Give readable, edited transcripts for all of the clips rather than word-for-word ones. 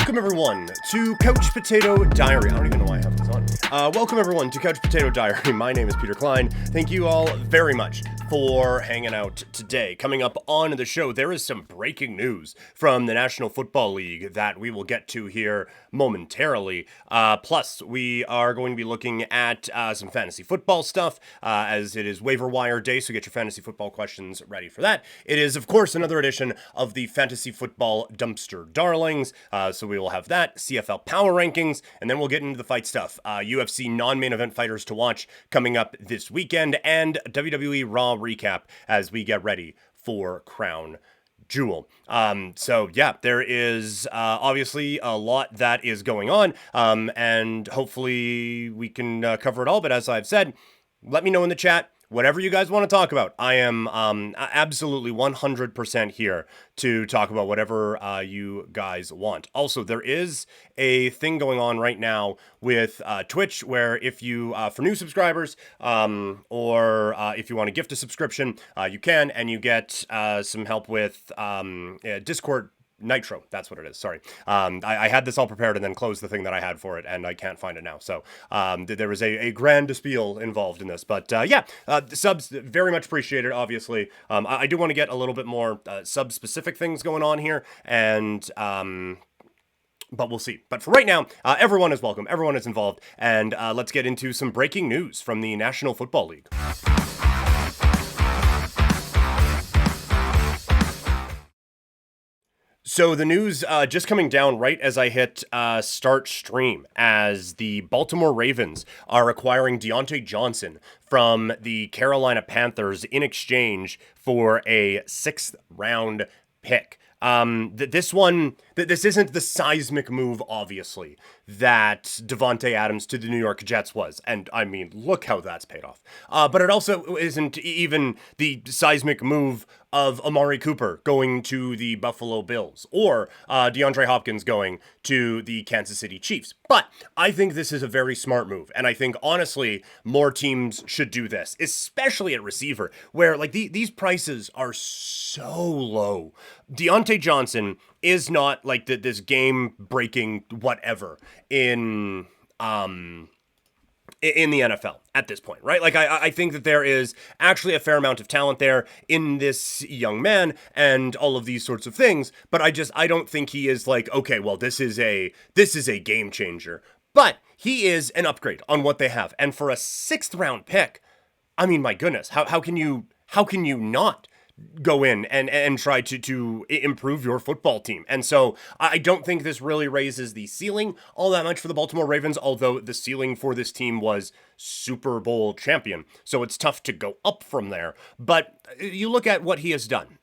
Welcome everyone to Couch Potato Diary. I don't even know why I have this on. Welcome everyone to Couch Potato Diary. My name is Peter Klein. Thank you all very much for hanging out today. Coming up on the show, there is some breaking news from the National Football League that we will get to here momentarily. Plus, we are going to be looking at some fantasy football stuff as it is waiver wire day, so get your fantasy football questions ready for that. It is, of course, another edition of the Fantasy Football Dumpster Darlings, so we will have that, CFL Power Rankings, and then we'll get into the fight stuff. UFC non-main event fighters to watch coming up this weekend, and WWE Raw recap as we get ready for Crown Jewel. So yeah, there is obviously a lot that is going on, and hopefully we can cover it all, but as I've said, let me know in the chat whatever you guys want to talk about. I am absolutely 100% here to talk about whatever you guys want. Also, there is a thing going on right now with Twitch where if you, for new subscribers, or if you want to gift a subscription, you can, and you get some help with Discord Nitro, that's what it is. Sorry. I had this all prepared and then closed the thing that I had for it, and I can't find it now. So there was a grand spiel involved in this. But yeah, subs, very much appreciated, obviously. I do want to get a little bit more sub-specific things going on here, and but we'll see. But for right now, everyone is welcome. Everyone is involved. And let's get into some breaking news from the National Football League. So the news just coming down right as I hit start stream, as the Baltimore Ravens are acquiring Diontae Johnson from the Carolina Panthers in exchange for a 6th round pick. This isn't the seismic move, obviously, that Davante Adams to the New York Jets was. And I mean, look how that's paid off. But it also isn't even the seismic move of Amari Cooper going to the Buffalo Bills, or DeAndre Hopkins going to the Kansas City Chiefs. But I think this is a very smart move, and I think, honestly, more teams should do this, especially at receiver, where, like, these prices are so low. Diontae Johnson is not, like, this game-breaking whatever in the NFL at this point, right? Like, I think that there is actually a fair amount of talent there in this young man and all of these sorts of things, but I don't think he is like, okay, well, this is a game changer, but he is an upgrade on what they have. And for a 6th round pick, I mean, my goodness, how can you not go in and try to improve your football team? And so I don't think this really raises the ceiling all that much for the Baltimore Ravens, although the ceiling for this team was Super Bowl champion. So it's tough to go up from there. But you look at what he has done.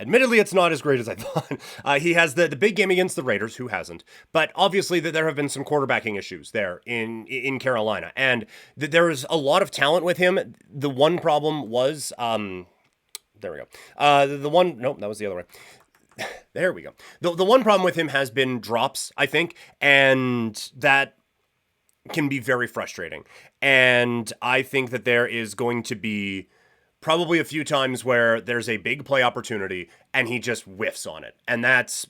Admittedly, it's not as great as I thought. He has the big game against the Raiders, who hasn't? But obviously there have been some quarterbacking issues there in Carolina. And there is a lot of talent with him. The one problem was, there we go. Nope, that was the other way. There we go. The one problem with him has been drops, I think, and that can be very frustrating. And I think that there is going to be probably a few times where there's a big play opportunity and he just whiffs on it. And that's,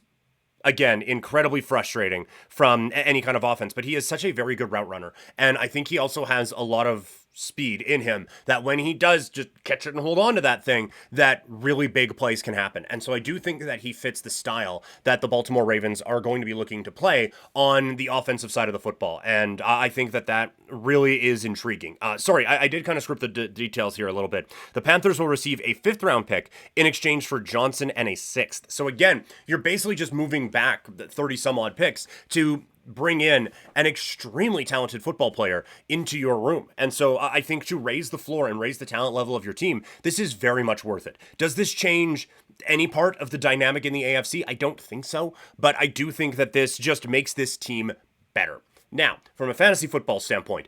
again, incredibly frustrating from any kind of offense. But he is such a very good route runner. And I think he also has a lot of speed in him that when he does just catch it and hold on to that thing, that really big plays can happen. And so I do think that he fits the style that the Baltimore Ravens are going to be looking to play on the offensive side of the football. And I think that really is intriguing. Sorry, I did kind of script the details here a little bit. The Panthers will receive a 5th round pick in exchange for Johnson and a 6th. So again, you're basically just moving back 30 some odd picks to bring in an extremely talented football player into your room. And so I think to raise the floor and raise the talent level of your team, this is very much worth it. Does this change any part of the dynamic in the AFC? I don't think so, but I do think that this just makes this team better. Now, from a fantasy football standpoint,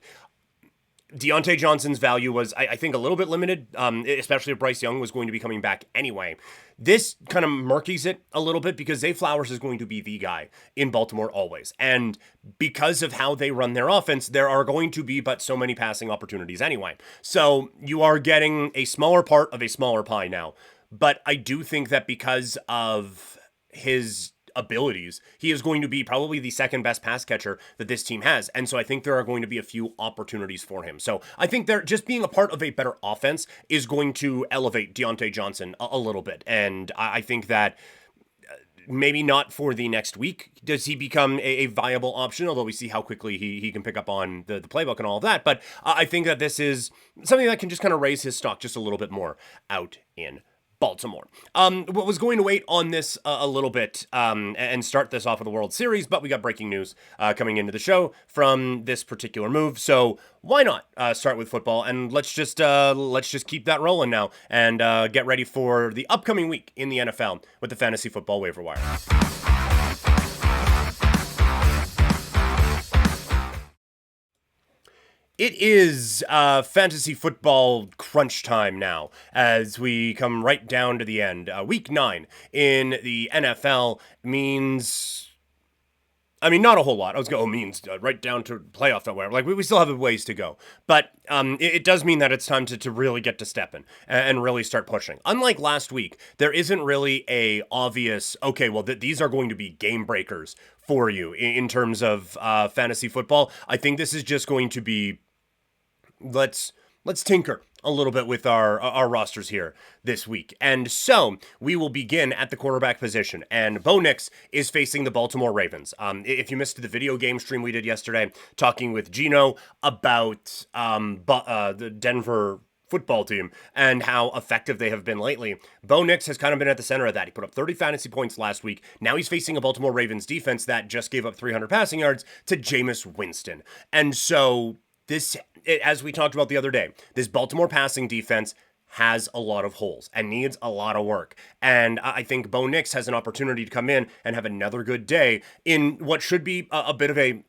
Diontae Johnson's value was, I think, a little bit limited, especially if Bryce Young was going to be coming back anyway. This kind of murkies it a little bit because Zay Flowers is going to be the guy in Baltimore always. And because of how they run their offense, there are going to be but so many passing opportunities anyway. So you are getting a smaller part of a smaller pie now. But I do think that because of his abilities, he is going to be probably the second best pass catcher that this team has. And so I think there are going to be a few opportunities for him. So I think they're just being a part of a better offense is going to elevate Diontae Johnson a little bit. And I think that maybe not for the next week does he become a viable option, although we see how quickly he can pick up on the playbook and all of that. But I think that this is something that can just kind of raise his stock just a little bit more out in Baltimore. What was going to wait on this a little bit and start this off with the World Series, but we got breaking news coming into the show from this particular move. So why not start with football, and let's just keep that rolling now and get ready for the upcoming week in the NFL with the Fantasy Football Waiver Wire. It is fantasy football crunch time now as we come right down to the end. Week 9 in the NFL means, not a whole lot. I was going, means right down to playoff nowhere. Like, we still have a ways to go. But it does mean that it's time to really get to stepping and really start pushing. Unlike last week, there isn't really a obvious, okay, well, these are going to be game breakers for you in terms of fantasy football. I think this is just going to be, let's tinker a little bit with our rosters here this week. And so we will begin at the quarterback position. And Bo Nix is facing the Baltimore Ravens. If you missed the video game stream we did yesterday, talking with Gino about the Denver football team and how effective they have been lately, Bo Nix has kind of been at the center of that. He put up 30 fantasy points last week. Now he's facing a Baltimore Ravens defense that just gave up 300 passing yards to Jameis Winston. And so as we talked about the other day, this Baltimore passing defense has a lot of holes and needs a lot of work. And I think Bo Nix has an opportunity to come in and have another good day in what should be a bit of a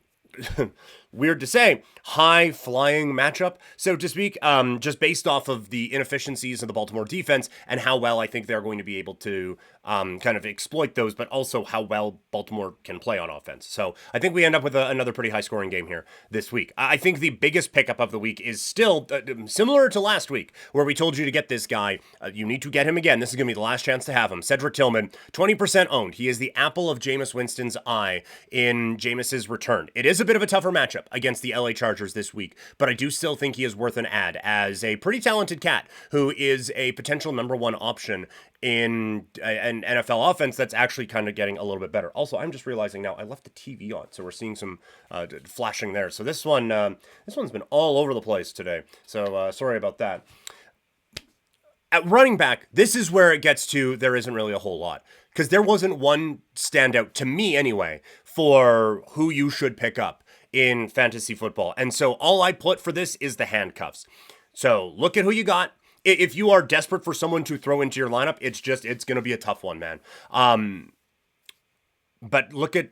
weird to say, high-flying matchup, so to speak, just based off of the inefficiencies of the Baltimore defense and how well I think they're going to be able to kind of exploit those, but also how well Baltimore can play on offense. So I think we end up with another pretty high-scoring game here this week. I think the biggest pickup of the week is still similar to last week, where we told you to get this guy. You need to get him again. This is going to be the last chance to have him. Cedric Tillman, 20% owned. He is the apple of Jameis Winston's eye in Jameis's return. It is a bit of a tougher matchup against the LA Chargers this week, but I do still think he is worth an ad as a pretty talented cat who is a potential number one option in an NFL offense that's actually kind of getting a little bit better. Also, I'm just realizing now I left the TV on, so we're seeing some flashing there. So this one's been all over the place today. So sorry about that. At running back, this is where it gets to there isn't really a whole lot, because there wasn't one standout to me anyway for who you should pick up in fantasy football. And so all I put for this is the handcuffs. So look at who you got. If you are desperate for someone to throw into your lineup, it's going to be a tough one, man. But look at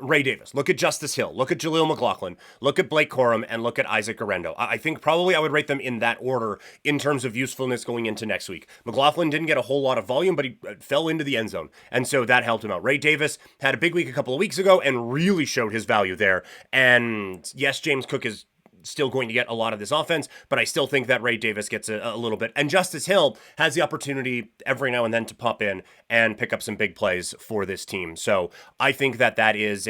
Ray Davis, look at Justice Hill, look at Jaleel McLaughlin, look at Blake Corum, and look at Isaac Guerrero. I think probably I would rate them in that order in terms of usefulness going into next week. McLaughlin didn't get a whole lot of volume, but he fell into the end zone, and so that helped him out. Ray Davis had a big week a couple of weeks ago and really showed his value there. And yes, James Cook is still going to get a lot of this offense, but I still think that Ray Davis gets a little bit. And Justice Hill has the opportunity every now and then to pop in and pick up some big plays for this team. So I think that is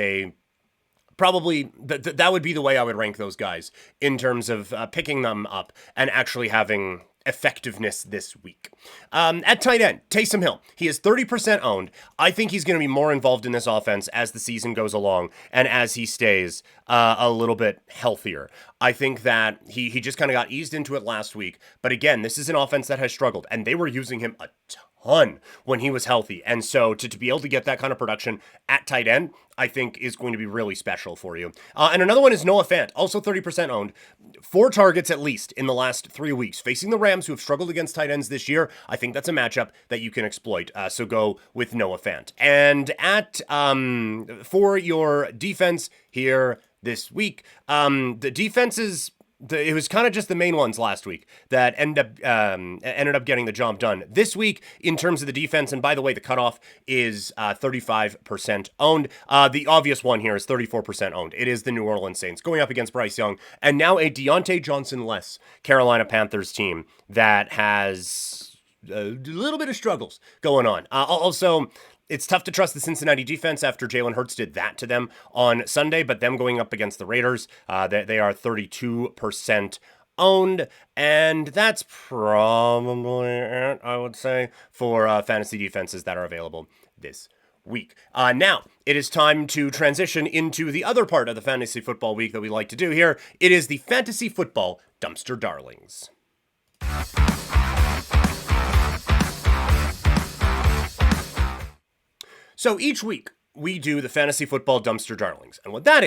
probably that would be the way I would rank those guys in terms of picking them up and actually having effectiveness this week. At tight end, Taysom Hill. He is 30% owned. I think he's going to be more involved in this offense as the season goes along and as he stays a little bit healthier. I think that he just kind of got eased into it last week. But again, this is an offense that has struggled, and they were using him a ton when he was healthy. And so to be able to get that kind of production at tight end, I think is going to be really special for you. And another one is Noah Fant, also 30% owned. 4 targets at least in the last 3 weeks. Facing the Rams, who have struggled against tight ends this year, I think that's a matchup that you can exploit. So go with Noah Fant. And for your defense here this week, the defenses... It was kind of just the main ones last week that ended up getting the job done. This week, in terms of the defense, and by the way, the cutoff is 35% owned. The obvious one here is 34% owned. It is the New Orleans Saints going up against Bryce Young, and now a Diontae Johnson-less Carolina Panthers team that has a little bit of struggles going on. Also, it's tough to trust the Cincinnati defense after Jalen Hurts did that to them on Sunday, but them going up against the Raiders, they are 32% owned, and that's probably it, I would say, for fantasy defenses that are available this week. Now, it is time to transition into the other part of the fantasy football week that we like to do here. It is the fantasy football dumpster darlings. So each week, we do the fantasy football dumpster darlings. And what that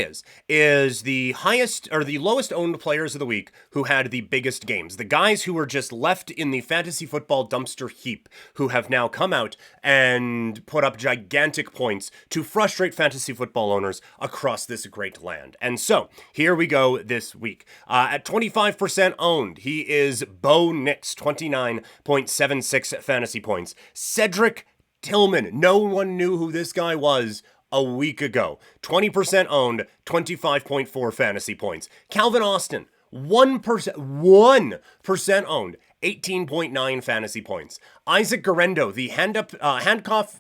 is the highest or the lowest owned players of the week who had the biggest games. The guys who were just left in the fantasy football dumpster heap, who have now come out and put up gigantic points to frustrate fantasy football owners across this great land. And so, here we go this week. At 25% owned, he is Bo Nix, 29.76 fantasy points. Cedric Tillman, no one knew who this guy was a week ago. 20% owned, 25.4 fantasy points. Calvin Austin, 1% owned, 18.9 fantasy points. Isaac Guerrero, the handcuff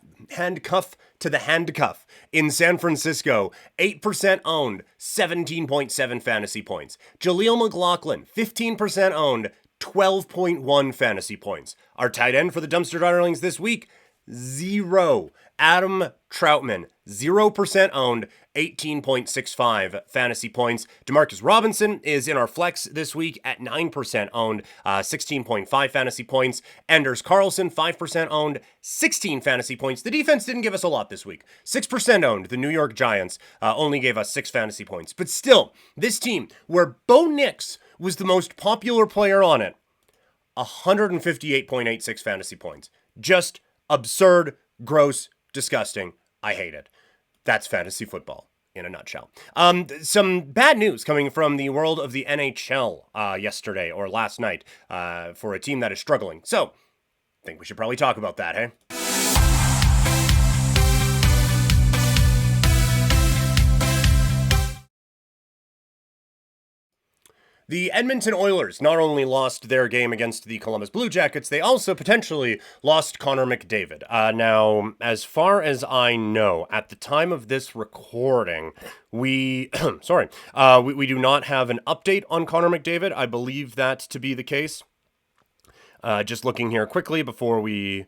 to the handcuff in San Francisco, 8% owned, 17.7 fantasy points. Jaleel McLaughlin, 15% owned, 12.1 fantasy points. Our tight end for the dumpster darlings this week, 0. Adam Troutman, 0% owned, 18.65 fantasy points. Demarcus Robinson is in our flex this week at 9% owned, 16.5 fantasy points. Anders Carlson, 5% owned, 16 fantasy points. The defense didn't give us a lot this week. 6% owned. The New York Giants only gave us 6 fantasy points. But still, this team, where Bo Nix was the most popular player on it, 158.86 fantasy points. Just absurd, gross, disgusting. I hate it. That's fantasy football in a nutshell. Some bad news coming from the world of the NHL yesterday or last night for a team that is struggling. So, I think we should probably talk about that, hey? The Edmonton Oilers not only lost their game against the Columbus Blue Jackets, they also potentially lost Connor McDavid. Now, as far as I know, at the time of this recording, we do not have an update on Connor McDavid. I believe that to be the case. Just looking here quickly before we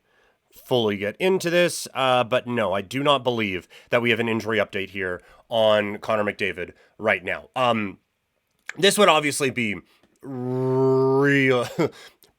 fully get into this, but no, I do not believe that we have an injury update here on Connor McDavid right now. This would obviously be real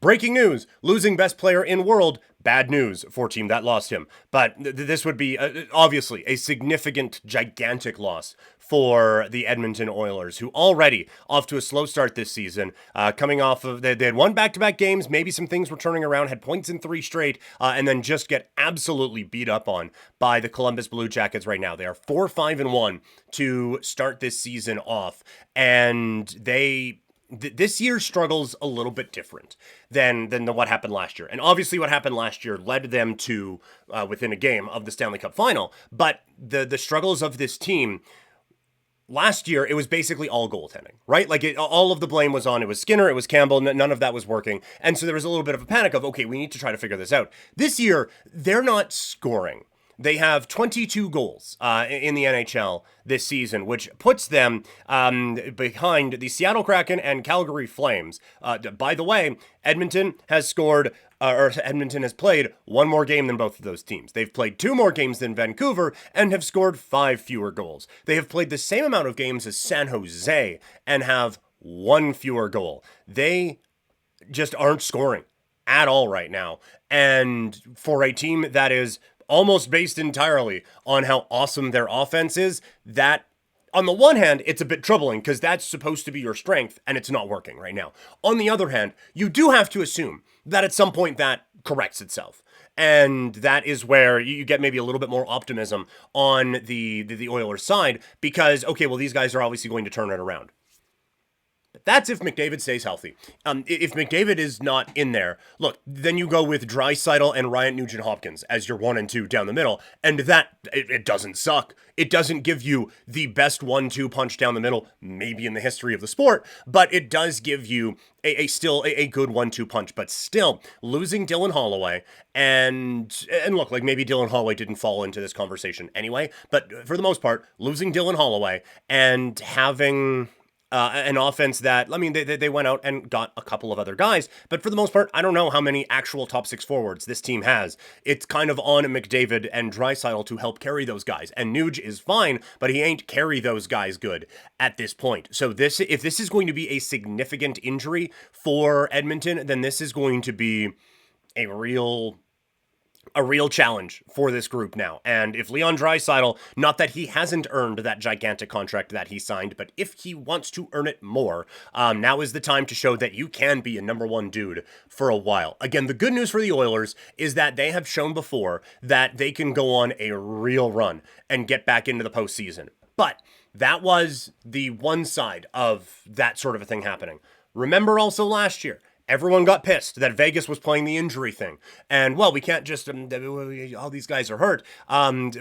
breaking news. Losing best player in world. Bad news for team that lost him. But this would be obviously a significant, gigantic loss for the Edmonton Oilers, who already off to a slow start this season, coming off of, they had won back-to-back games, maybe some things were turning around, had points in 3 straight, and then just get absolutely beat up on by the Columbus Blue Jackets right now. They are 4-5-1 to start this season off, and this year's struggle's a little bit different than what happened last year. And obviously what happened last year led them to, within a game of the Stanley Cup final, but the struggles of this team last year, it was basically all goaltending, right? Like, all of the blame was on, it was Skinner, it was Campbell, none of that was working. And so there was a little bit of a panic of, okay, we need to try to figure this out. This year, they're not scoring. They have 22 goals in the NHL this season, which puts them behind the Seattle Kraken and Calgary Flames. By the way, Edmonton has played one more game than both of those teams. They've played 2 more games than Vancouver and have scored 5 fewer goals. They have played the same amount of games as San Jose and have 1 fewer goal. They just aren't scoring at all right now. And for a team that is almost based entirely on how awesome their offense is, that, on the one hand, it's a bit troubling because that's supposed to be your strength and it's not working right now. On the other hand, you do have to assume that at some point that corrects itself. And that is where you get maybe a little bit more optimism on the Oilers side because, okay, well, these guys are obviously going to turn it around. But That's if McDavid stays healthy. If McDavid is not in there, look, then you go with Draisaitl and Ryan Nugent-Hopkins as your 1 and 2 down the middle, and it doesn't suck. It doesn't give you the best 1-2 punch down the middle, maybe in the history of the sport, but it does give you still a good 1-2 punch. But still, losing Dylan Holloway and look, like maybe Dylan Holloway didn't fall into this conversation anyway, but for the most part, losing Dylan Holloway and having an offense that, I mean, they went out and got a couple of other guys, but for the most part, I don't know how many actual top 6 forwards this team has. It's kind of on McDavid and Draisaitl to help carry those guys, and Nuge is fine, but he ain't carry those guys good at this point. So if this is going to be a significant injury for Edmonton, then this is going to be a real challenge for this group now. And if Leon Draisaitl, not that he hasn't earned that gigantic contract that he signed, but if he wants to earn it more, now is the time to show that you can be a number 1 dude for a while. Again, the good news for the Oilers is that they have shown before that they can go on a real run and get back into the postseason. But that was the one side of that sort of a thing happening. Remember also last year, everyone got pissed that Vegas was playing the injury thing. And, well, we can't just, all these guys are hurt.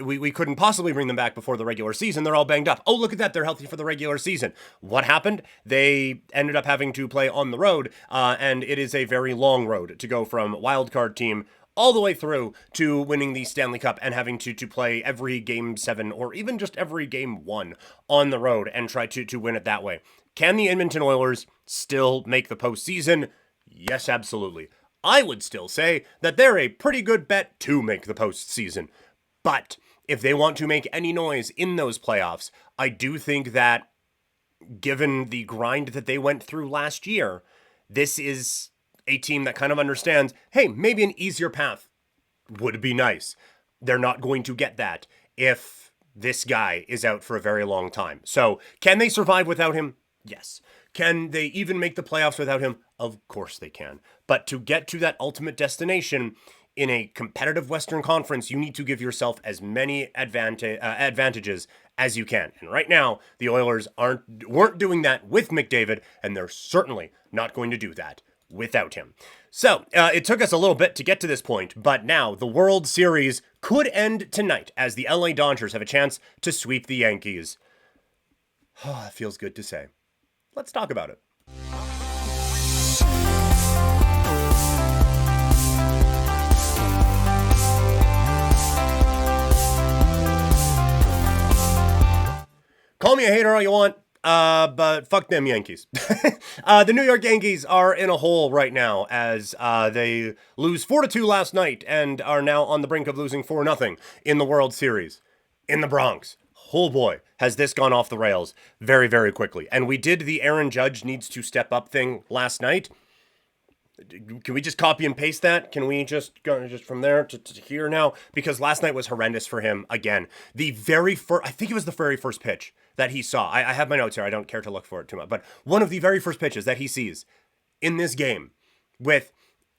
We couldn't possibly bring them back before the regular season. They're all banged up. Oh, look at that. They're healthy for the regular season. What happened? They ended up having to play on the road, and it is a very long road to go from wildcard team all the way through to winning the Stanley Cup and having to play every game 7 or even just every game 1 on the road and try to win it that way. Can the Edmonton Oilers still make the postseason? Yes, absolutely. I would still say that they're a pretty good bet to make the postseason. But if they want to make any noise in those playoffs, I do think that given the grind that they went through last year, this is a team that kind of understands, hey, maybe an easier path would be nice. They're not going to get that if this guy is out for a very long time. So can they survive without him? Yes. Can they even make the playoffs without him? Of course they can. But to get to that ultimate destination in a competitive Western Conference, you need to give yourself as many advantages as you can. And right now, the Oilers weren't doing that with McDavid, and they're certainly not going to do that without him. So it took us a little bit to get to this point, but now the World Series could end tonight as the LA Dodgers have a chance to sweep the Yankees. Oh, it feels good to say. Let's talk about it. Call me a hater all you want, but fuck them Yankees. The New York Yankees are in a hole right now as they lose 4-2 last night and are now on the brink of losing 4-0 in the World Series in the Bronx. Oh boy, has this gone off the rails very, very quickly. And we did the Aaron Judge needs to step up thing last night. Can we just copy and paste that? Can we just go just from there to here now? Because last night was horrendous for him again. I think it was the very first pitch that he saw. I have my notes here. I don't care to look for it too much. But one of the very first pitches that he sees in this game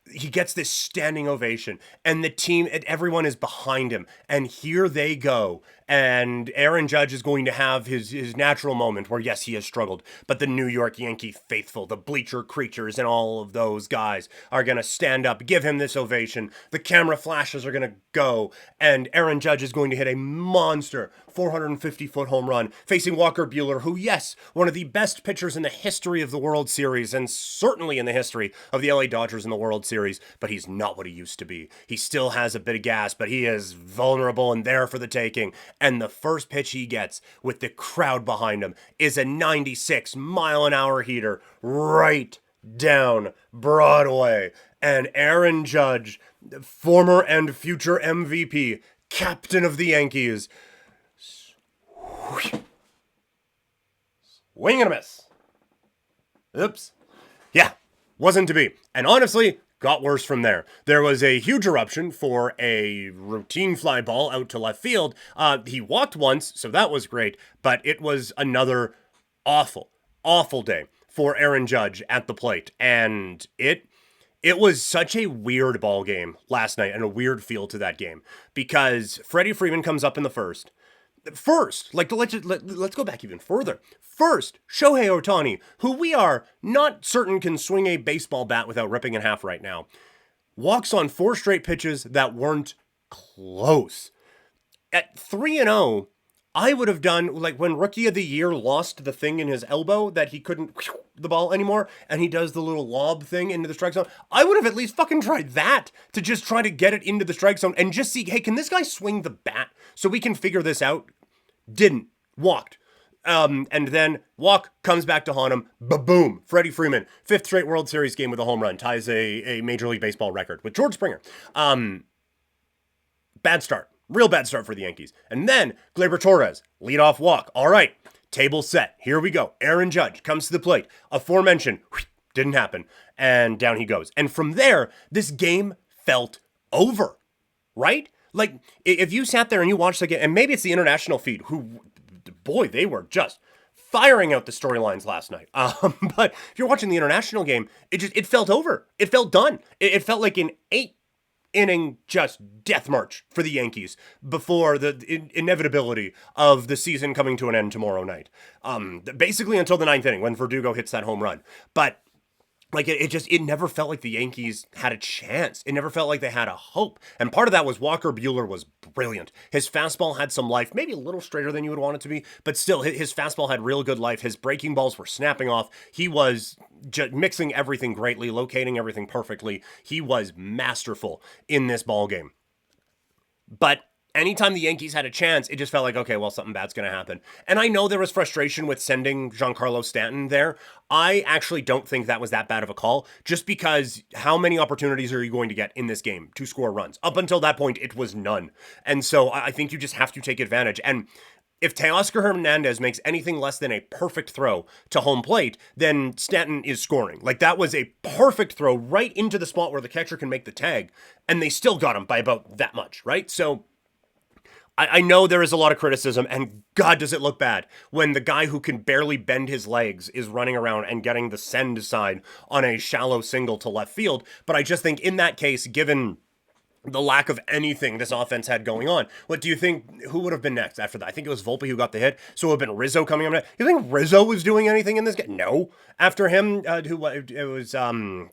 he gets this standing ovation and the team and everyone is behind him. And here they go. And Aaron Judge is going to have his natural moment where, yes, he has struggled, but the New York Yankee faithful, the bleacher creatures and all of those guys are going to stand up, give him this ovation. The camera flashes are going to go, and Aaron Judge is going to hit a monster 450-foot home run facing Walker Buehler, who, yes, one of the best pitchers in the history of the World Series and certainly in the history of the LA Dodgers in the World Series, but he's not what he used to be. He still has a bit of gas, but he is vulnerable and there for the taking. And the first pitch he gets with the crowd behind him is a 96-mile-an-hour heater right down Broadway. And Aaron Judge, former and future MVP, captain of the Yankees, swing and a miss. Oops. Yeah, wasn't to be. And honestly, got worse from there. There was a huge eruption for a routine fly ball out to left field. He walked once, so that was great, but it was another awful, awful day for Aaron Judge at the plate. And it was such a weird ball game last night and a weird feel to that game because Freddie Freeman comes up in the first. First, like let's go back even further. First, Shohei Ohtani, who we are not certain can swing a baseball bat without ripping in half right now, walks on 4 straight pitches that weren't close. At 3-0, I would have done, like when Rookie of the Year lost the thing in his elbow that he couldn't the ball anymore, and he does the little lob thing into the strike zone. I would have at least fucking tried that to just try to get it into the strike zone and just see, hey, can this guy swing the bat so we can figure this out? Didn't. Walked. And then walk, comes back to haunt him. Ba-boom. Freddie Freeman, 5th straight World Series game with a home run, ties a Major League Baseball record with George Springer. Bad start. Real bad start for the Yankees. And then Gleyber Torres, leadoff walk. All right, table set. Here we go. Aaron Judge comes to the plate. Aforementioned, didn't happen. And down he goes. And from there, this game felt over, right? Like, if you sat there and you watched the game, and maybe it's the international feed, who, boy, they were just firing out the storylines last night. But if you're watching the international game, it felt over. It felt done. It felt like an 8-inning just death march for the Yankees before the inevitability of the season coming to an end tomorrow night. Basically until the 9th inning when Verdugo hits that home run. But like it never felt like the Yankees had a chance. It never felt like they had a hope. And part of that was Walker Buehler was brilliant. His fastball had some life, maybe a little straighter than you would want it to be, but still his fastball had real good life. His breaking balls were snapping off. He was mixing everything greatly, locating everything perfectly. He was masterful in this ball game. But anytime the Yankees had a chance, it just felt like, okay, well, something bad's going to happen. And I know there was frustration with sending Giancarlo Stanton there. I actually don't think that was that bad of a call, just because how many opportunities are you going to get in this game to score runs? Up until that point, it was none. And so I think you just have to take advantage. And if Teoscar Hernandez makes anything less than a perfect throw to home plate, then Stanton is scoring. Like, that was a perfect throw right into the spot where the catcher can make the tag, and they still got him by about that much, right? So I know there is a lot of criticism, and God, does it look bad when the guy who can barely bend his legs is running around and getting the send sign on a shallow single to left field. But I just think in that case, given the lack of anything this offense had going on, what do you think, who would have been next after that? I think it was Volpe who got the hit, so it would have been Rizzo coming up next. You think Rizzo was doing anything in this game? No. After him, it was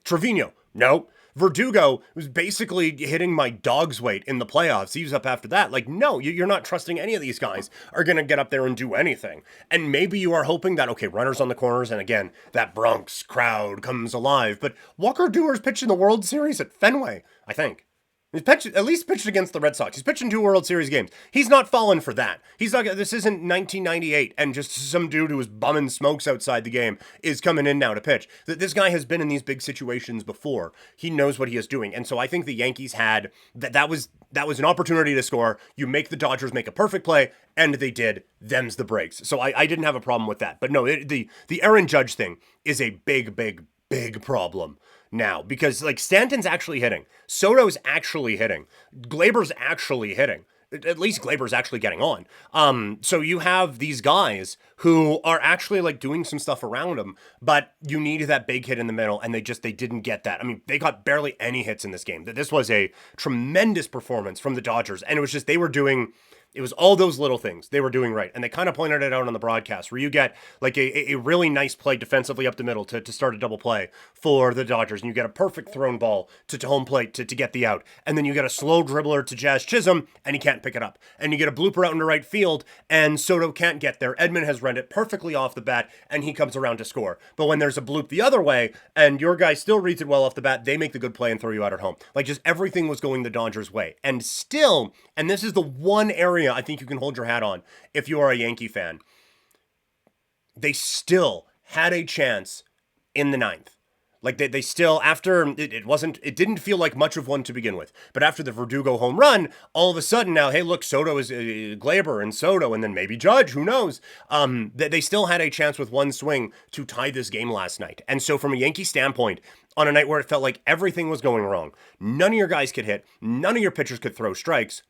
Trevino. No. Verdugo was basically hitting my dog's weight in the playoffs. He was up after that. Like, no, you're not trusting any of these guys are going to get up there and do anything. And maybe you are hoping that, okay, runners on the corners, and again, that Bronx crowd comes alive. But Walker Buehler's pitched in the World Series at Fenway, I think. He's at least pitched against the Red Sox. He's pitched in 2 World Series games. He's not fallen for that. He's not. This isn't 1998, and just some dude who was bumming smokes outside the game is coming in now to pitch. This guy has been in these big situations before. He knows what he is doing, and so I think the Yankees had that was an opportunity to score. You make the Dodgers make a perfect play, and they did. Them's the breaks. So I didn't have a problem with that. But no, the Aaron Judge thing is a big problem now, because like Stanton's actually hitting, Soto's actually hitting, Gleyber's actually hitting. At least Gleyber's actually getting on. So you have these guys who are actually like doing some stuff around them, but you need that big hit in the middle, and they didn't get that. I mean, they got barely any hits in this game. This was a tremendous performance from the Dodgers, and it was just it was all those little things they were doing right. And they kind of pointed it out on the broadcast where you get like a really nice play defensively up the middle to start a double play for the Dodgers. And you get a perfect thrown ball to home plate to get the out. And then you get a slow dribbler to Jazz Chisholm and he can't pick it up. And you get a blooper out into right field and Soto can't get there. Edmonton has run it perfectly off the bat and he comes around to score. But when there's a bloop the other way and your guy still reads it well off the bat, they make the good play and throw you out at home. Like just everything was going the Dodgers' way. And still, and this is the one area I think you can hold your hat on if you are a Yankee fan, they still had a chance in the 9th. Like they still, after it didn't feel like much of one to begin with, but after the Verdugo home run, all of a sudden now, hey, look, Soto is Gleyber and Soto, and then maybe Judge, who knows? They still had a chance with one swing to tie this game last night. And so from a Yankee standpoint, on a night where it felt like everything was going wrong, none of your guys could hit, none of your pitchers could throw strikes,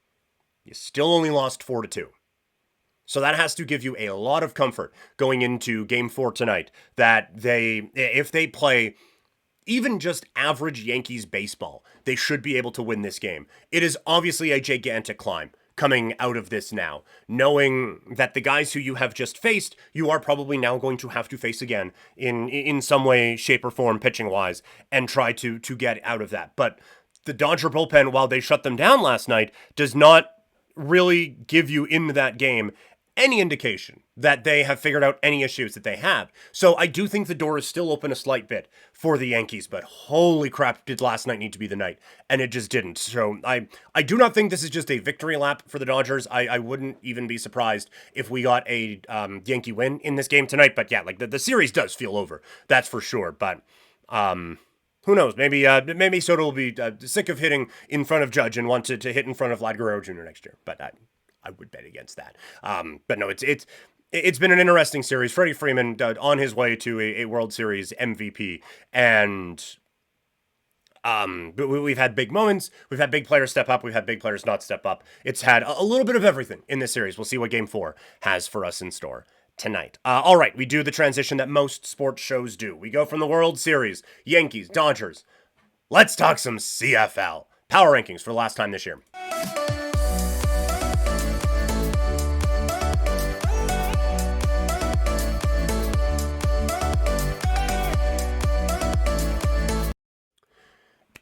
you still only lost 4-2. So that has to give you a lot of comfort going into Game 4 tonight, that if they play even just average Yankees baseball, they should be able to win this game. It is obviously a gigantic climb coming out of this now, knowing that the guys who you have just faced, you are probably now going to have to face again in some way, shape, or form, pitching wise, and try to get out of that. But the Dodger bullpen, while they shut them down last night, does not really give you in that game any indication that they have figured out any issues that they have. So I do think the door is still open a slight bit for the Yankees, but holy crap, did last night need to be the night, and it just didn't. So I do not think this is just a victory lap for the Dodgers. I wouldn't even be surprised if we got a Yankee win in this game tonight, but yeah, like the series does feel over, that's for sure, but who knows? Maybe Soto will be sick of hitting in front of Judge and want to hit in front of Vlad Guerrero Jr. next year, but I would bet against that. But no, it's been an interesting series. Freddie Freeman on his way to a World Series MVP, and we've had big moments. We've had big players step up. We've had big players not step up. It's had a little bit of everything in this series. We'll see what Game 4 has for us in store tonight. All right, we do the transition that most sports shows do. We go from the World Series, Yankees, Dodgers. Let's talk some CFL Power Rankings for the last time this year.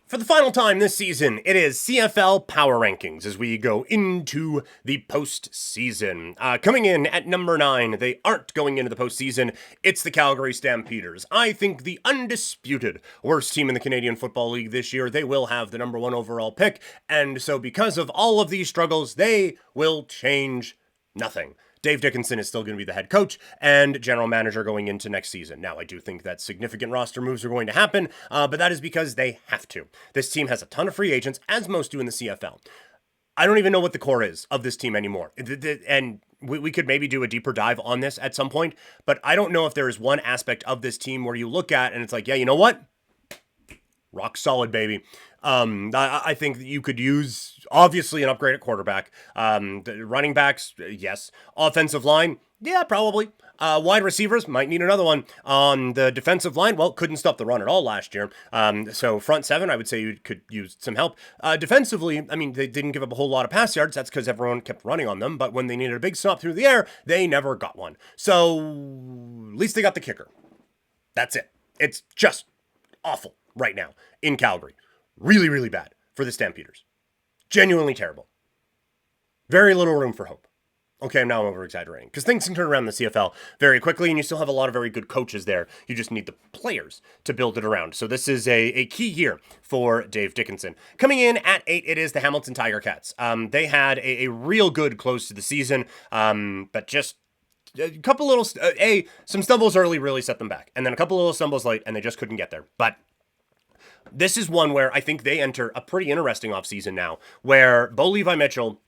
For the final time this season, it is CFL Power Rankings as we go into the postseason. Coming in at number 9, they aren't going into the postseason. It's the Calgary Stampeders. I think the undisputed worst team in the Canadian Football League this year. They will have the number 1 overall pick, and so because of all of these struggles, they will change nothing. Dave Dickenson is still going to be the head coach and general manager going into next season. Now, I do think that significant roster moves are going to happen, but that is because they have to. This team has a ton of free agents, as most do in the CFL. I don't even know what the core is of this team anymore. And we could maybe do a deeper dive on this at some point, but I don't know if there is one aspect of this team where you look at and it's like, yeah, you know what? Rock solid, baby. I think that you could use, obviously, an upgrade at quarterback. The running backs, yes. Offensive line, yeah, probably. Wide receivers, might need another one. On the defensive line, well, couldn't stop the run at all last year. So front 7, I would say you could use some help. Defensively, I mean, they didn't give up a whole lot of pass yards. That's because everyone kept running on them. But when they needed a big stop through the air, they never got one. So at least they got the kicker. That's it. It's just awful right now in Calgary. Really, really bad for the Stampeders. Genuinely terrible. Very little room for hope. Okay, I'm now over-exaggerating, because things can turn around in the CFL very quickly, and you still have a lot of very good coaches there. You just need the players to build it around. So this is a key year for Dave Dickenson. Coming in at 8, it is the Hamilton Tiger Cats. They had a real good close to the season, but just a couple little, some stumbles early really set them back, and then a couple little stumbles late, and they just couldn't get there. But this is one where I think they enter a pretty interesting offseason now, where Bo Levi Mitchell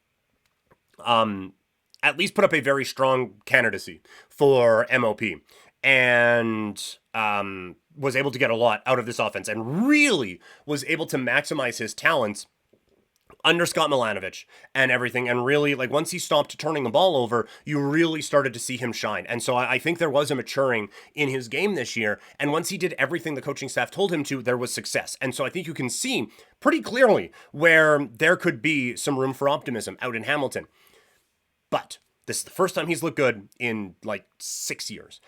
at least put up a very strong candidacy for MOP and was able to get a lot out of this offense and really was able to maximize his talents under Scott Milanovich and everything. And really, like, once he stopped turning the ball over, you really started to see him shine. And so I think there was a maturing in his game this year. And once he did everything the coaching staff told him to, there was success. And so I think you can see pretty clearly where there could be some room for optimism out in Hamilton. But this is the first time he's looked good in like 6 years.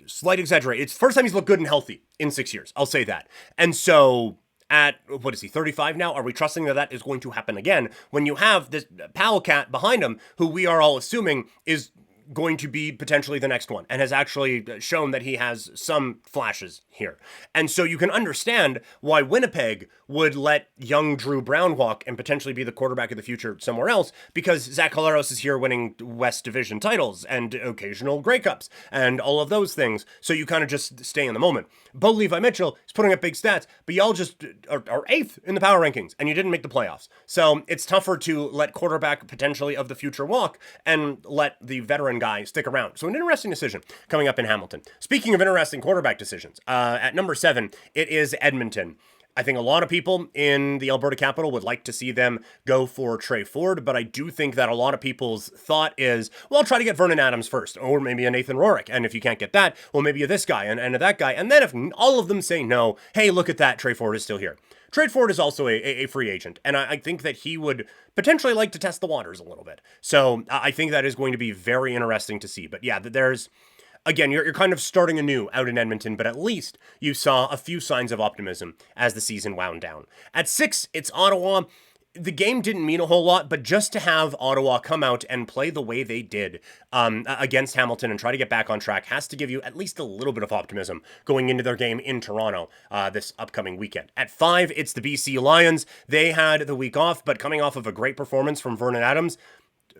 Slight exaggeration. It's the first time he's looked good and healthy in 6 years. I'll say that. And so at, what is he, 35 now? Are we trusting that that is going to happen again when you have this Powell cat behind him, who we are all assuming is going to be potentially the next one and has actually shown that he has some flashes here. And so you can understand why Winnipeg would let young Drew Brown walk and potentially be the quarterback of the future somewhere else, because Zach Collaros is here winning West Division titles and occasional Grey Cups and all of those things. So you kind of just stay in the moment. Bo Levi Mitchell is putting up big stats, but y'all just are 8th in the power rankings and you didn't make the playoffs. So it's tougher to let quarterback potentially of the future walk and let the veteran guy stick around. So an interesting decision coming up in Hamilton. Speaking of interesting quarterback decisions, at number 7, it is Edmonton. I think a lot of people in the Alberta capital would like to see them go for Trey Ford, but I do think that a lot of people's thought is, well, try to get Vernon Adams first, or maybe a Nathan Rourke, and if you can't get that, well, maybe this guy and that guy, and then if all of them say no, hey, look at that, Trey Ford is still here. Trade Ford is also a free agent, and I think that he would potentially like to test the waters a little bit. So I think that is going to be very interesting to see. But yeah, there's... Again, you're kind of starting anew out in Edmonton, but at least you saw a few signs of optimism as the season wound down. At 6, it's Ottawa. The game didn't mean a whole lot, but just to have Ottawa come out and play the way they did against Hamilton and try to get back on track has to give you at least a little bit of optimism going into their game in Toronto this upcoming weekend. At 5, it's the BC Lions. They had the week off, but coming off of a great performance from Vernon Adams,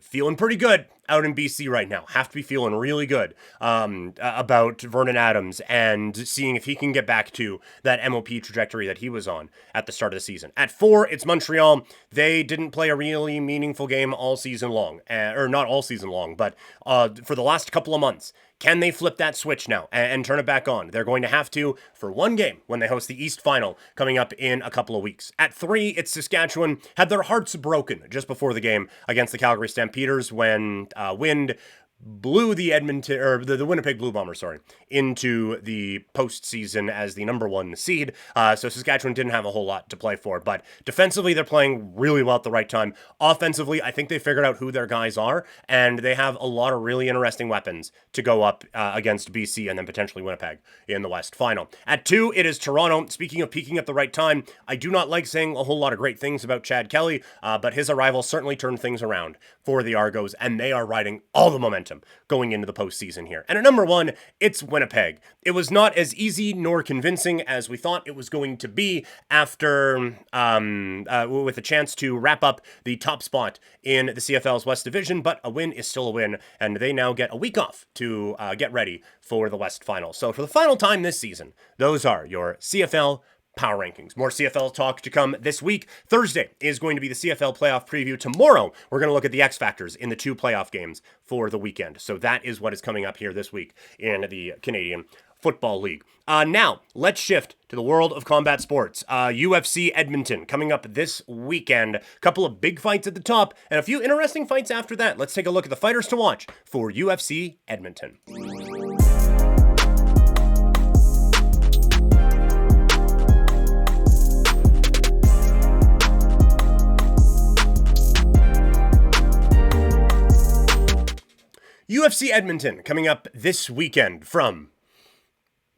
feeling pretty good out in BC right now. Have to be feeling really good about Vernon Adams and seeing if he can get back to that MOP trajectory that he was on at the start of the season. At 4, it's Montreal. They didn't play a really meaningful game all season long, or not all season long, but for the last couple of months. Can they flip that switch now and turn it back on? They're going to have to for one game when they host the East Final coming up in a couple of weeks. At 3, it's Saskatchewan. Had their hearts broken just before the game against the Calgary Stampeders when wind blew the Edmonton, or the Winnipeg Blue Bombers, into the postseason as the number 1 seed. So Saskatchewan didn't have a whole lot to play for, but defensively, they're playing really well at the right time. Offensively, I think they figured out who their guys are, and they have a lot of really interesting weapons to go up against BC and then potentially Winnipeg in the West Final. At 2, it is Toronto. Speaking of peaking at the right time, I do not like saying a whole lot of great things about Chad Kelly, but his arrival certainly turned things around for the Argos, and they are riding all the momentum going into the postseason here. And at number 1, it's Winnipeg. It was not as easy nor convincing as we thought it was going to be after, with a chance to wrap up the top spot in the CFL's West Division, but a win is still a win, and they now get a week off to get ready for the West Final. So for the final time this season, those are your CFL Power Rankings. More CFL talk to come this week. Thursday is going to be the CFL playoff preview. Tomorrow, we're going to look at the X factors in the 2 playoff games for the weekend. So that is what is coming up here this week in the Canadian Football League. Now, let's shift to the world of combat sports. UFC Edmonton coming up this weekend. A couple of big fights at the top and a few interesting fights after that. Let's take a look at the fighters to watch for UFC Edmonton. UFC Edmonton coming up this weekend from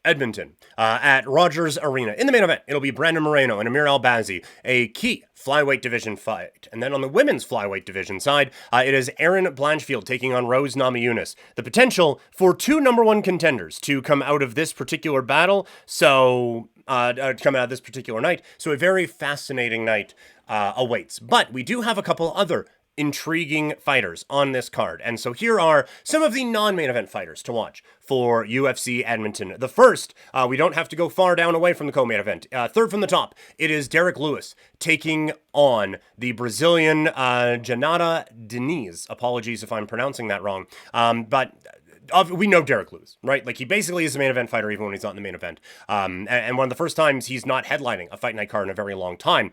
Edmonton at Rogers Arena. In the main event, it'll be Brandon Moreno and Amir Albazi, a key flyweight division fight. And then on the women's flyweight division side, it is Erin Blanchfield taking on Rose Namajunas. The potential for 2 number 1 contenders to come out of this particular battle, come out of this particular night. So a very fascinating night awaits. But we do have a couple other intriguing fighters on this card. And so here are some of the non-main event fighters to watch for UFC Edmonton. The first, we don't have to go far down away from the co-main event. Third from the top, it is Derek Lewis taking on the Brazilian Janata Diniz. Apologies if I'm pronouncing that wrong. But we know Derek Lewis, right? Like, he basically is a main event fighter even when he's not in the main event. And one of the first times he's not headlining a fight night card in a very long time.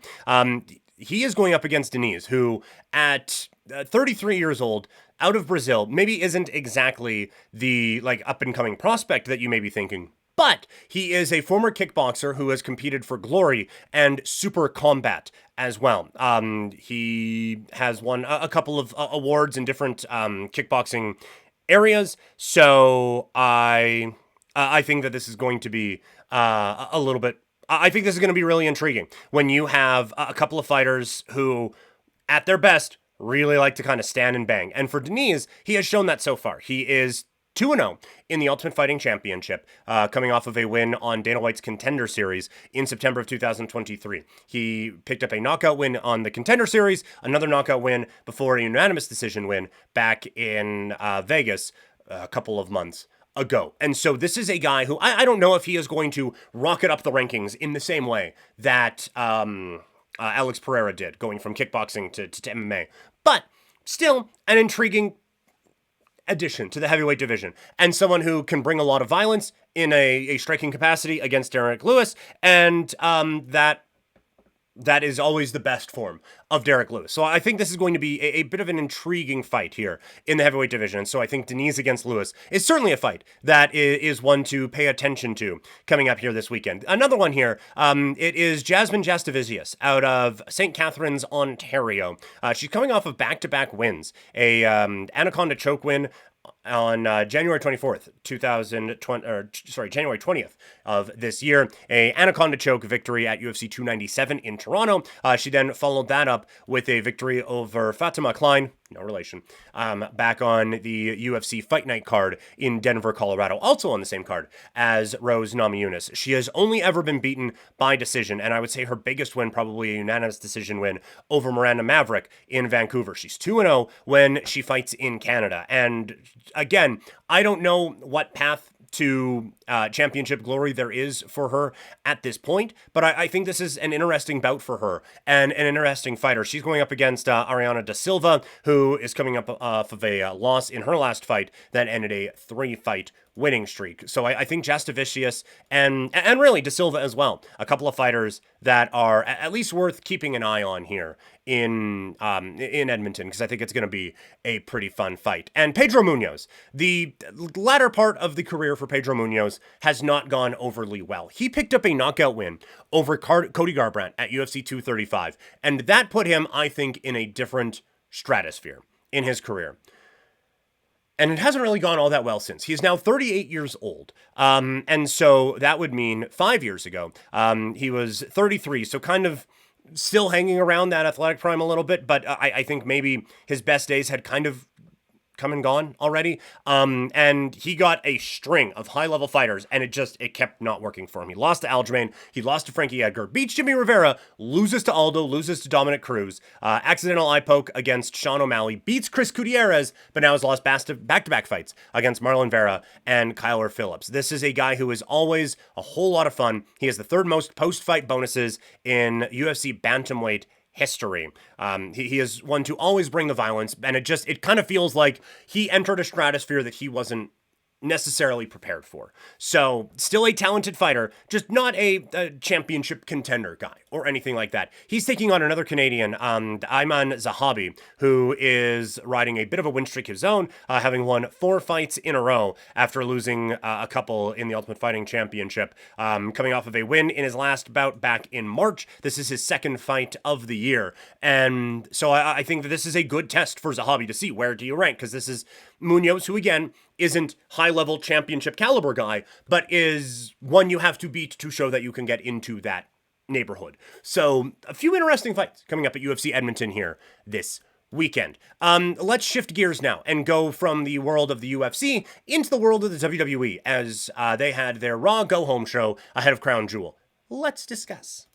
He is going up against Diniz, who at 33 years old, out of Brazil, maybe isn't exactly the up-and-coming prospect that you may be thinking. But he is a former kickboxer who has competed for Glory and Super Combat as well. He has won a couple of awards in different kickboxing areas. So I think that this is going to be a little bit... I think this is going to be really intriguing when you have a couple of fighters who, at their best, really like to kind of stand and bang. And for Diniz, he has shown that so far. He is 2-0 in the Ultimate Fighting Championship, coming off of a win on Dana White's Contender Series in September of 2023. He picked up a knockout win on the Contender Series, another knockout win before a unanimous decision win back in Vegas a couple of months ago. And so this is a guy who I don't know if he is going to rocket up the rankings in the same way that Alex Pereira did, going from kickboxing to MMA. But still an intriguing addition to the heavyweight division, and someone who can bring a lot of violence in a striking capacity against Derek Lewis, and that that is always the best form of Derek Lewis. So I think this is going to be a bit of an intriguing fight here in the heavyweight division. And so I think Denise against Lewis is certainly a fight that is one to pay attention to coming up here this weekend. Another one here, it is Jasmine Jastovicius out of St. Catharines, Ontario. She's coming off of back-to-back wins, a Anaconda choke win on January 24th, 2020, January 20th of this year, a Anaconda choke victory at UFC 297 in Toronto. She then followed that up with a victory over Fatima Klein, no relation, back on the UFC Fight Night card in Denver, Colorado, also on the same card as Rose Namajunas. She has only ever been beaten by decision, and I would say her biggest win, probably a unanimous decision win over Miranda Maverick in Vancouver. She's 2-0 when she fights in Canada. And again, I don't know what path to championship glory there is for her at this point, but I think this is an interesting bout for her and an interesting fighter. She's going up against Ariana Da Silva, who is coming up off of a loss in her last fight that ended a 3-fight winning streak. So I think Jastovicius and really Da Silva as well, a couple of fighters that are at least worth keeping an eye on here in Edmonton, because I think it's going to be a pretty fun fight. And Pedro Munoz, the latter part of the career for Pedro Munoz has not gone overly well. He picked up a knockout win over Cody Garbrandt at UFC 235, and that put him, I think, in a different stratosphere in his career. And it hasn't really gone all that well since. He is now 38 years old. And so that would mean 5 years ago, he was 33. So kind of still hanging around that athletic prime a little bit. But I think maybe his best days had kind of come and gone already. And he got a string of high-level fighters, and it kept not working for him. He lost to Aljamain, he lost to Frankie Edgar, beats Jimmy Rivera, loses to Aldo, loses to Dominic Cruz, accidental eye poke against Sean O'Malley, beats Chris Gutierrez, but now has lost back-to-back fights against Marlon Vera and Kyler Phillips. This is a guy who is always a whole lot of fun. He has the third most post-fight bonuses in UFC bantamweight history. He is one to always bring the violence, and it kind of feels like he entered a stratosphere that he wasn't necessarily prepared for. So still a talented fighter, just not a championship contender guy or anything like that. He's taking on another Canadian, Ayman Zahabi, who is riding a bit of a win streak of his own, having won 4 fights in a row after losing a couple in the Ultimate Fighting Championship, coming off of a win in his last bout back in March. This is his second fight of the year. And so I think that this is a good test for Zahabi to see where do you rank, because this is Munoz, who again isn't high-level championship caliber guy, but is one you have to beat to show that you can get into that neighborhood. So a few interesting fights coming up at UFC Edmonton here this weekend. Let's shift gears now and go from the world of the UFC into the world of the WWE, as they had their Raw Go Home show ahead of Crown Jewel. Let's discuss.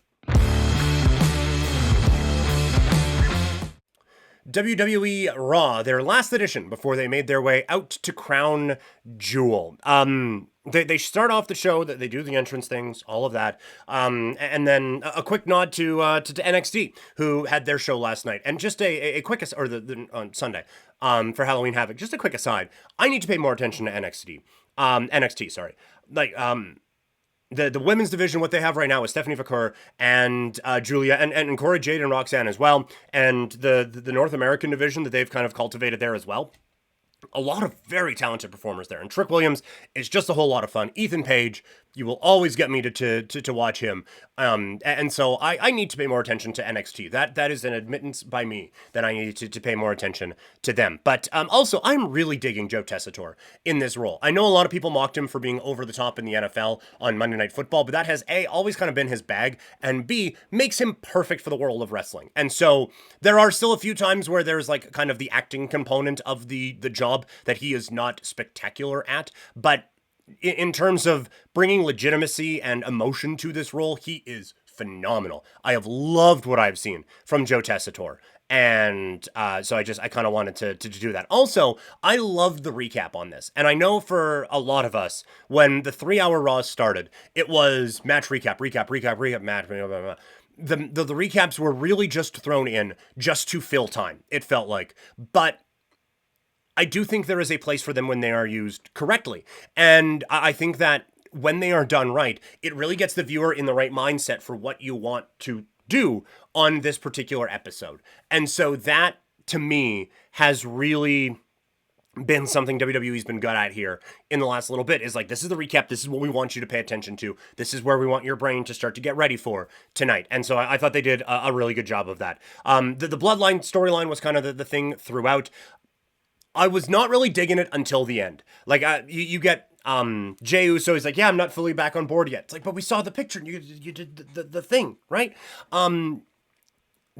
WWE Raw, their last edition before they made their way out to Crown Jewel. They start off the show, that they do the entrance things, all of that, and then a quick nod to NXT, who had their show last night, and just a quick on Sunday for Halloween Havoc. Just a quick aside, I need to pay more attention to NXT. Sorry, The women's division, what they have right now is Stephanie Vaquer and Julia and Cora Jade and Roxanne as well. And the North American division that they've kind of cultivated there as well. A lot of very talented performers there. And Trick Williams is just a whole lot of fun. Ethan Page, you will always get me to watch him. And so I need to pay more attention to NXT. That is an admittance by me that I need to pay more attention to them. But also, I'm really digging Joe Tessitore in this role. I know a lot of people mocked him for being over the top in the NFL on Monday Night Football, but that has A, always kind of been his bag, and B, makes him perfect for the world of wrestling. And so there are still a few times where there's like kind of the acting component of the job that he is not spectacular at, but in terms of bringing legitimacy and emotion to this role, he is phenomenal. I have loved what I've seen from Joe Tessitore. And so I kind of wanted to do that. Also, I loved the recap on this. And I know for a lot of us, when the 3-hour Raw started, it was match recap, match, blah, blah, blah. The recaps were really just thrown in just to fill time, it felt like. But I do think there is a place for them when they are used correctly. And I think that when they are done right, it really gets the viewer in the right mindset for what you want to do on this particular episode. And so that, to me, has really been something WWE's been good at here in the last little bit, is like, this is the recap, this is what we want you to pay attention to, this is where we want your brain to start to get ready for tonight. And so I thought they did a really good job of that. The Bloodline storyline was kind of the thing throughout. I was not really digging it until the end. Like, you get Jey Uso, he's like, yeah, I'm not fully back on board yet. It's like, but we saw the picture, and you did the thing, right?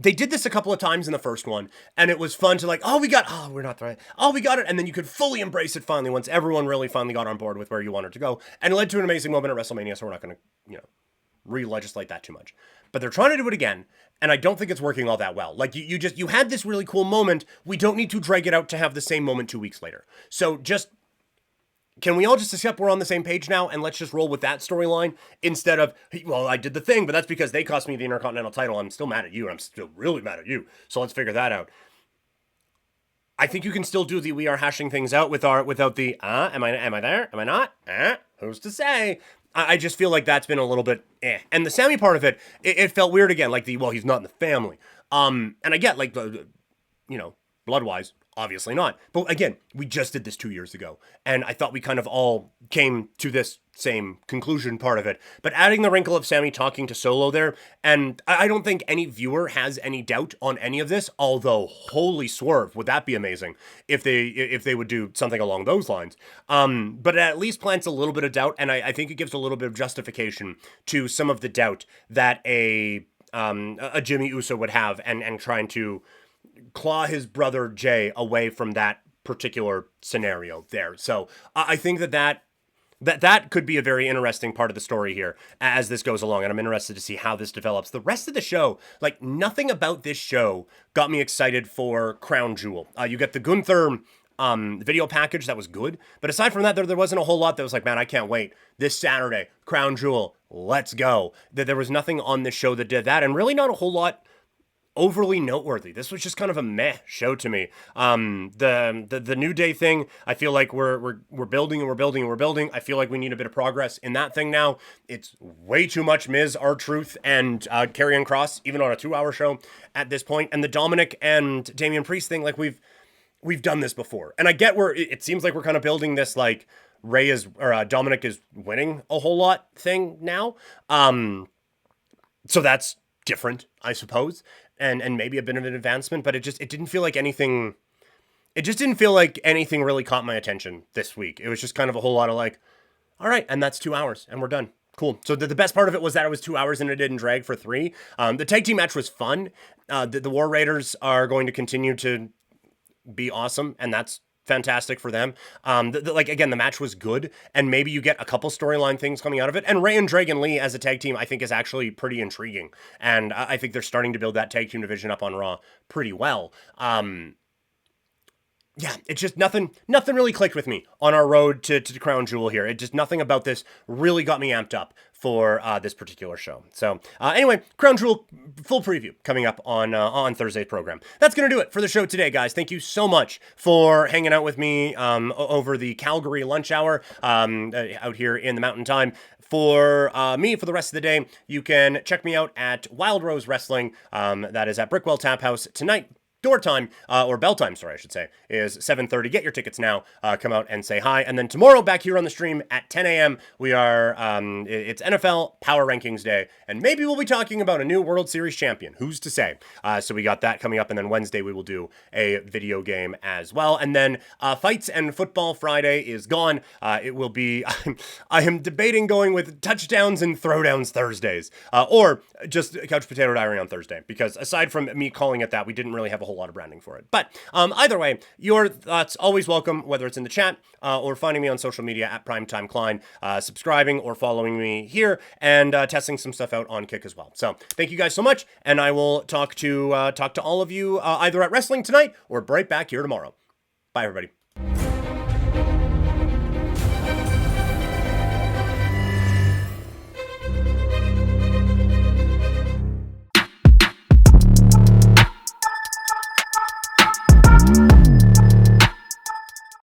They did this a couple of times in the first one, and it was fun to like, we're not right. We got it. And then you could fully embrace it finally once everyone really finally got on board with where you wanted to go. And it led to an amazing moment at WrestleMania, so we're not going to, re-legislate that too much. But they're trying to do it again, and I don't think it's working all that well. Like, you had this really cool moment. We don't need to drag it out to have the same moment 2 weeks later. So can we all just accept we're on the same page now, and let's just roll with that storyline instead of, well, I did the thing, but that's because they cost me the Intercontinental title. I'm still mad at you, and I'm still really mad at you. So let's figure that out. I think you can still do the we are hashing things out without the, am I there? Am I not? Who's to say? I just feel like that's been a little bit And the Sammy part of it felt weird again, like he's not in the family. And I get, like, blood-wise, obviously not. But again, we just did this 2 years ago, and I thought we kind of all came to this same conclusion part of it. But adding the wrinkle of Sammy talking to Solo there, and I don't think any viewer has any doubt on any of this, although holy swerve, would that be amazing if they would do something along those lines. But it at least plants a little bit of doubt, and I think it gives a little bit of justification to some of the doubt that a Jimmy Uso would have, and trying to claw his brother Jay away from that particular scenario there. So I think that could be a very interesting part of the story here as this goes along, and I'm interested to see how this develops. The rest of the show, like, nothing about this show got me excited for Crown Jewel. You get the Gunther video package, that was good, but aside from that, there wasn't a whole lot that was like, man, I can't wait. This Saturday, Crown Jewel, let's go. There was nothing on this show that did that, and really not a whole lot overly noteworthy. This was just kind of a meh show to me. The New Day thing, I feel like we're building and we're building and we're building. I feel like we need a bit of progress in that thing now. It's way too much Miz, R-Truth, and Karrion Kross, even on a 2-hour show at this point. And the Dominic and Damian Priest thing, like, we've done this before. And I get where it seems like we're kind of building this, like, Dominic is winning a whole lot thing now. So that's different, I suppose. And maybe a bit of an advancement, but it didn't feel like anything. It just didn't feel like anything really caught my attention this week. It was just kind of a whole lot of like, all right, and that's 2 hours, and we're done. Cool. So the best part of it was that it was 2 hours and it didn't drag for 3. The tag team match was fun. The War Raiders are going to continue to be awesome, and that's fantastic for them. Again, the match was good, and maybe you get a couple storyline things coming out of it. And Ray and Dragon Lee as a tag team, I think, is actually pretty intriguing. And I think they're starting to build that tag team division up on Raw pretty well. Yeah, it's just nothing really clicked with me on our road to Crown Jewel here. Nothing about this really got me amped up for this particular show. So anyway, Crown Jewel full preview coming up on Thursday's program. That's going to do it for the show today, guys. Thank you so much for hanging out with me over the Calgary lunch hour out here in the Mountain Time. For me, for the rest of the day, you can check me out at Wild Rose Wrestling. That is at Brickwell Tap House tonight. Door time, or bell time, sorry, I should say, is 7:30. Get your tickets now. Come out and say hi. And then tomorrow, back here on the stream at 10 a.m., we are, it's NFL Power Rankings Day. And maybe we'll be talking about a new World Series champion. Who's to say? So we got that coming up. And then Wednesday, we will do a video game as well. And then Fights and Football Friday is gone. It will be, I am debating going with touchdowns and throwdowns Thursdays. Or just Couch Potato Diary on Thursday. Because aside from me calling it that, we didn't really have a whole lot of branding for it. But either way, your thoughts always welcome, whether it's in the chat or finding me on social media at Primetime Klein, subscribing or following me here, and testing some stuff out on Kick as well. So thank you guys so much, and I will talk to all of you either at Wrestling tonight or right back here tomorrow. Bye, everybody.